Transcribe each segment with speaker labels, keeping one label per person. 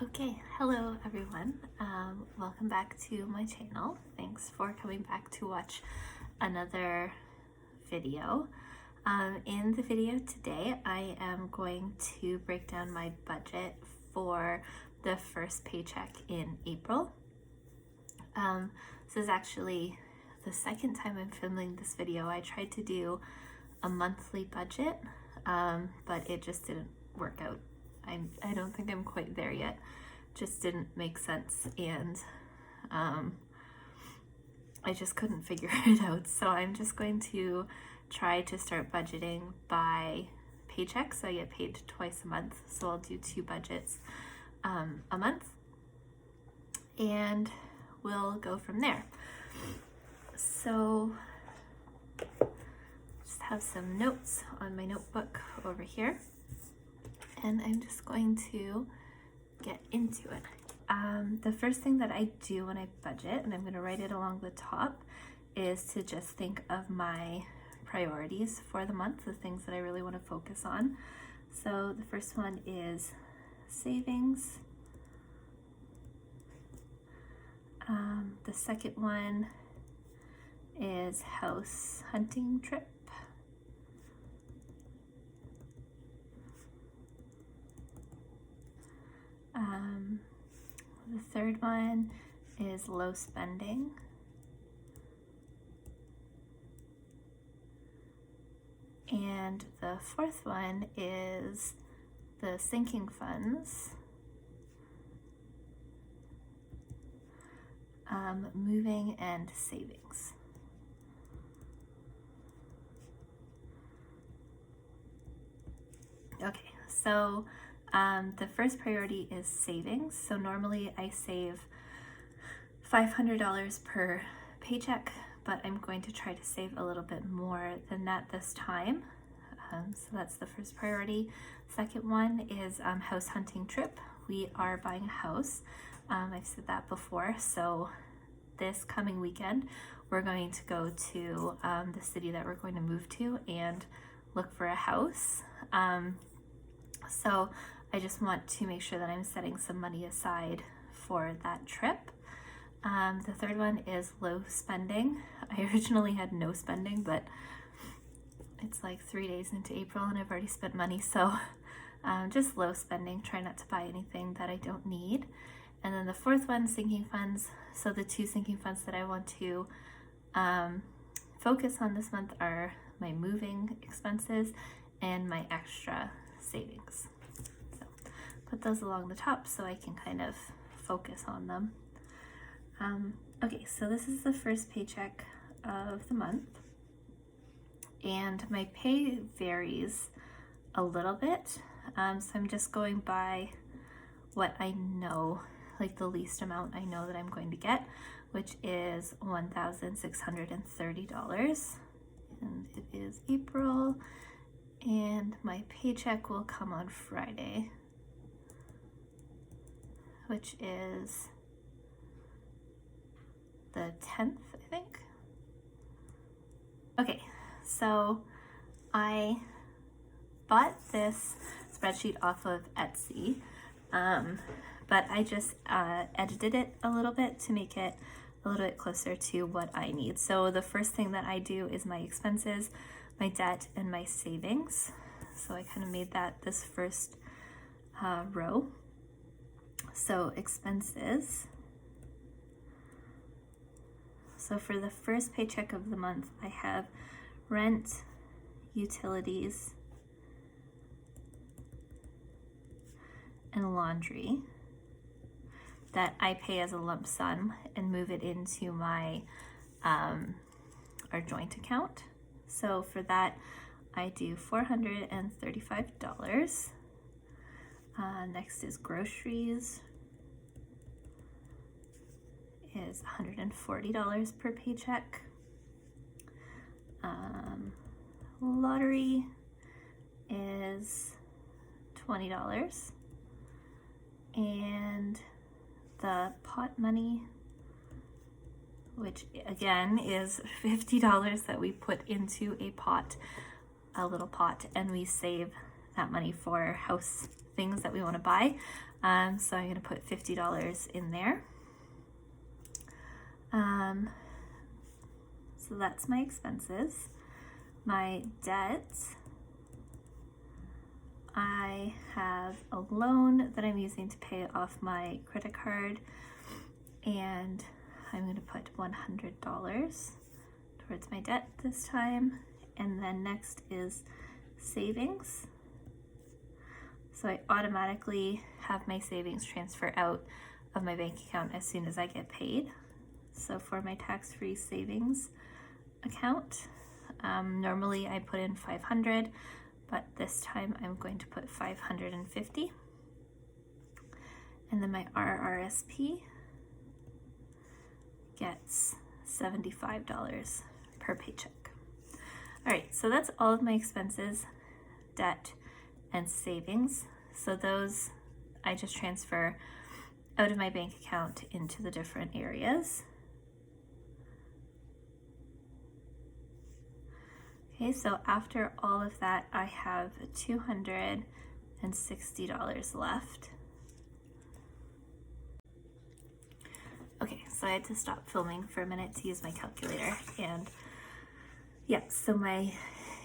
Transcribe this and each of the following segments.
Speaker 1: Okay, hello everyone. Welcome back to my channel. Thanks for coming back to watch another video. In the video today, I am going to break down my budget for the first paycheck in April. This is actually the second time I'm filming this video. I tried to do a monthly budget, but it just didn't work out. I don't think I'm quite there yet. Just didn't make sense, and I just couldn't figure it out. So I'm just going to try to start budgeting by paycheck, so I get paid twice a month. So I'll do 2 budgets a month, and we'll go from there. So just have some notes on my notebook over here, and I'm just going to get into it. The first thing that I do when I budget, and I'm going to write it along the top, is to just think of my priorities for the month, the things that I really want to focus on. So the first one is savings. The second one is house hunting trip. The third one is low spending. And the fourth one is the sinking funds, moving and savings. Okay, so the first priority is savings. So normally I save $500 per paycheck, but I'm going to try to save a little bit more than that this time. So that's the first priority. Second one is house hunting trip. We are buying a house. I've said that before. So this coming weekend, we're going to go to the city that we're going to move to and look for a house. So I just want to make sure that I'm setting some money aside for that trip. The third one is low spending. I originally had no spending, but it's like 3 days into April and I've already spent money. So just low spending, try not to buy anything that I don't need. And then the fourth one, sinking funds. So the 2 sinking funds that I want to focus on this month are my moving expenses and my extra savings. So put those along the top so I can kind of focus on them. Okay, so this is the first paycheck of the month, and my pay varies a little bit. So I'm just going by what I know, like the least amount I know that I'm going to get, which is $1,630. And it is April, and my paycheck will come on Friday, which is the 10th, I think. Okay, so I bought this spreadsheet off of Etsy, but I just edited it a little bit to make it a little bit closer to what I need. So the first thing that I do is my expenses, my debt, and my savings. So I kind of made that this first row. So expenses. So for the first paycheck of the month, I have rent, utilities, and laundry that I pay as a lump sum and move it into my our joint account. So for that, I do $435. Next is groceries, is $140 per paycheck. Lottery is $20, and the pot money, which again is $50 that we put into a pot, a little pot, and we save that money for house things that we want to buy. So I'm going to put $50 in there. So that's my expenses. My debt, I have a loan that I'm using to pay off my credit card, and I'm going to put $100 towards my debt this time. And then next is savings. So I automatically have my savings transfer out of my bank account as soon as I get paid. So for my tax-free savings account, normally I put in 500, but this time I'm going to put 550. And then my RRSP gets $75 per paycheck. All right, so that's all of my expenses, debt, and savings. So those I just transfer out of my bank account into the different areas. Okay, so after all of that, I have $260 left. Okay, so I had to stop filming for a minute to use my calculator. And yeah, so my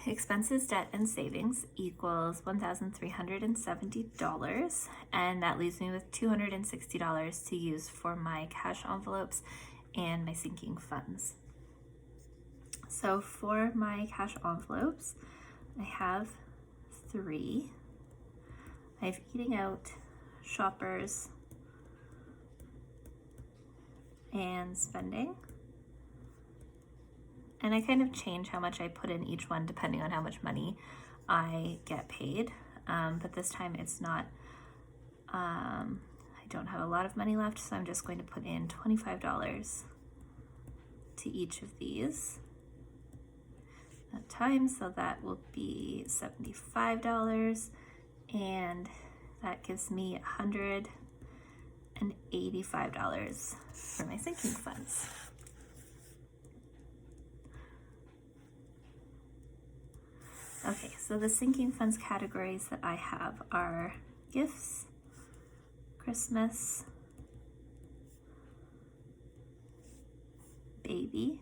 Speaker 1: expenses, debt, and savings equals $1,370, and that leaves me with $260 to use for my cash envelopes and my sinking funds. So for my cash envelopes, I have 3. I have eating out, shoppers, and spending. And I kind of change how much I put in each one depending on how much money I get paid. But this time it's not, I don't have a lot of money left, so I'm just going to put in $25 to each of these at time. So that will be $75, and that gives me $185 for my sinking funds. Okay, so the sinking funds categories that I have are gifts, Christmas, baby,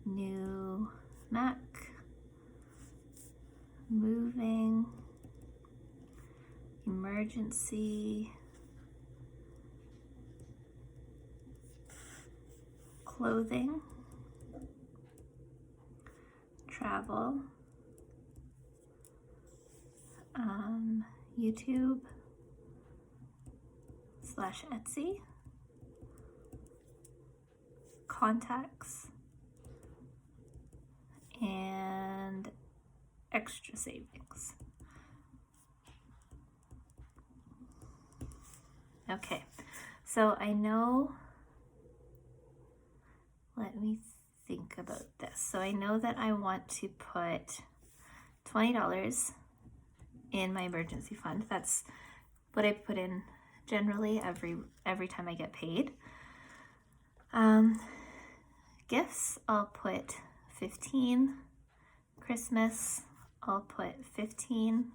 Speaker 1: new Mac, moving, emergency, clothing, travel, YouTube / Etsy, contacts, and extra savings. Okay, so I know, let me think about this. So I know that I want to put $20 in my emergency fund. That's what I put in generally every time I get paid. Gifts, I'll put 15. Christmas, I'll put 15.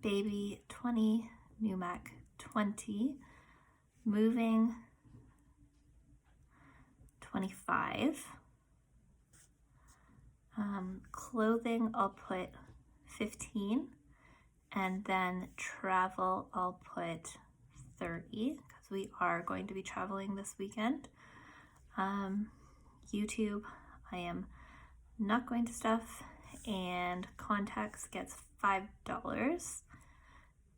Speaker 1: Baby, 20. New Mac, 20. Moving, 25. Clothing, I'll put 15. And then travel, I'll put 30, because we are going to be traveling this weekend. YouTube, I am not going to stuff, and contacts gets $5.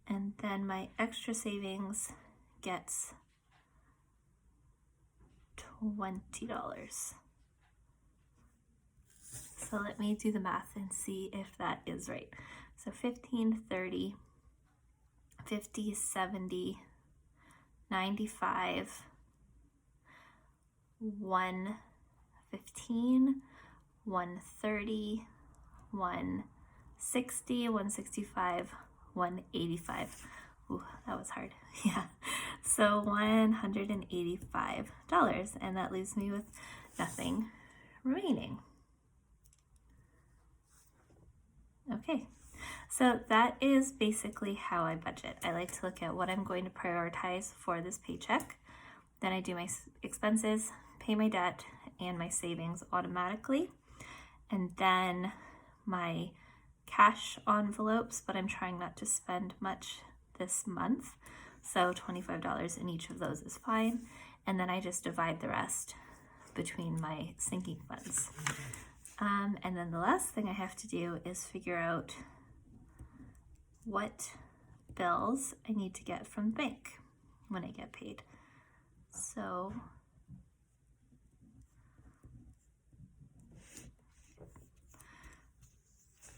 Speaker 1: And then my extra savings gets $20. So let me do the math and see if that is right. So 15, 30, 50, 70, 95, 115, 130, 160, 165, 185. Ooh, that was hard. Yeah. So $185, and that leaves me with nothing remaining. Okay, so that is basically how I budget. I like to look at what I'm going to prioritize for this paycheck. Then I do my expenses, pay my debt, and my savings automatically. And then my cash envelopes, but I'm trying not to spend much this month. So $25 in each of those is fine. And then I just divide the rest between my sinking funds. And then the last thing I have to do is figure out what bills I need to get from the bank when I get paid. So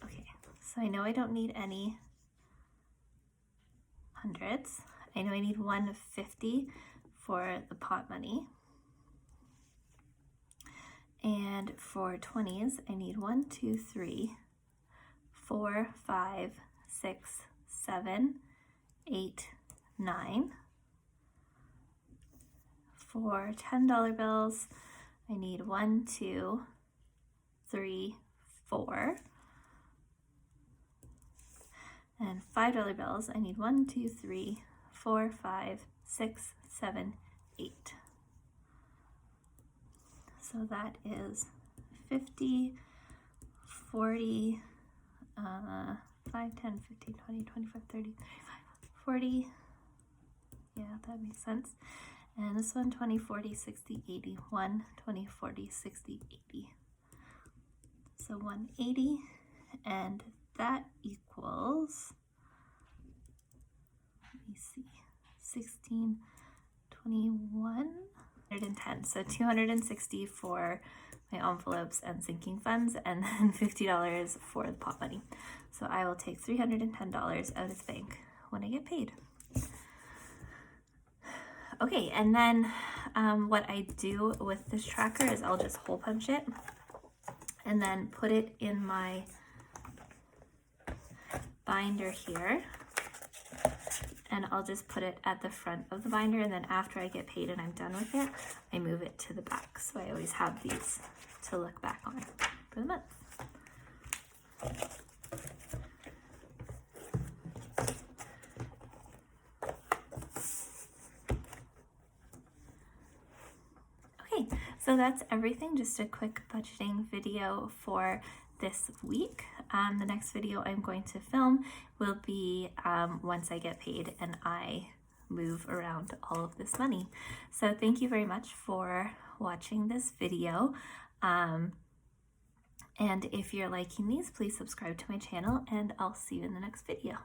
Speaker 1: okay, so I know I don't need any hundreds. I know I need 150 for the pot money. And for 20s, I need 1, 2, 3, 4, 5, 6, 7, 8, 9. For $10 bills, I need 1, 2, 3, 4. And $5 bills, I need 1, 2, 3, 4, 5, 6, 7, 8. So that is 50, 40, 5, 10, 15, 20, 25, 30, 35, 40. Yeah, that makes sense. And this one, 20, 40, 60, 80. 1, 20, 40, 60, 80. So 180, and that equals, let me see, 16, 21, 110. So 260 for my envelopes and sinking funds, and then $50 for the pot money. So I will take $310 out of the bank when I get paid. Okay, and then what I do with this tracker is I'll just hole punch it and then put it in my binder here. And I'll just put it at the front of the binder, and then after I get paid and I'm done with it, I move it to the back. So I always have these to look back on for the month. Okay, so that's everything. Just a quick budgeting video for this week. The next video I'm going to film will be once I get paid and I move around all of this money. So thank you very much for watching this video. And if you're liking these, please subscribe to my channel, and I'll see you in the next video.